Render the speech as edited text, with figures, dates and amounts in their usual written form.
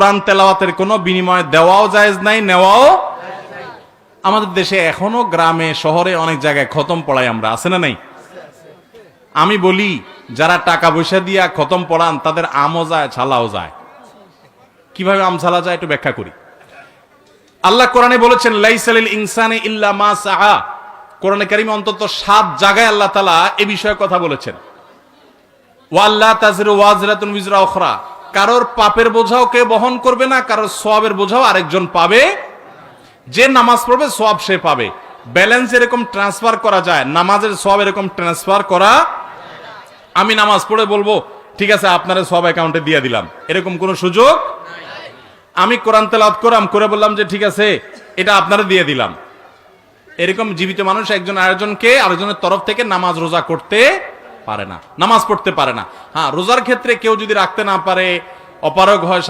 কোরআন তেলাওয়াতের কোনো বিনিময় দেওয়াও জায়েজ নাই, নেওয়াও। আমাদের দেশে এখনো গ্রামে শহরে অনেক জায়গায় খতম পড়াই আমরা, আছে না নাই? আমি বলি যারা টাকা পয়সা দিয়া খতম পড়ান তাদের আমও যায় ছালাও যায়। কিভাবে আম ছালা যায় একটু ব্যাখ্যা করি। আল্লাহ কোরআনে বলেছেন লাইসালিল ইনসানি ইল্লা মা সাআ। কোরআনে কারীমে অন্তত 7 জায়গায় আল্লাহ তাআলা এই বিষয়ে কথা বলেছেন। ওয়াল্লা তাযরু ওয়াজরাতুন উযরা উখরা, কারোর পাপের বোঝাও কেউ বহন করবে না, কারোর সওয়াবের বোঝাও আরেকজন পাবে। যে নামাজ পড়বে সওয়াব সে পাবে। ব্যালেন্স এরকম ট্রান্সফার করা যায়, নামাজের সওয়াব এরকম ট্রান্সফার করা। আমি নামাজ পড়ে বলবো ঠিক আছে আপনারা সওয়াব অ্যাকাউন্টে দিয়ে দিলাম, এরকম কোনো সুযোগ নাই। আমি কোরআন তেলাওয়াত করলাম, করে বললাম যে ঠিক আছে এটা আপনারা দিয়ে দিলাম, এরকম জীবিত মানুষ একজন আরেকজনের তরফ থেকে নামাজ রোজা করতে পারে না, নামাজ পড়তে পারে না। হ্যাঁ, রোজার ক্ষেত্রে কেউ যদি রাখতে না পারে, অপারগ হয়,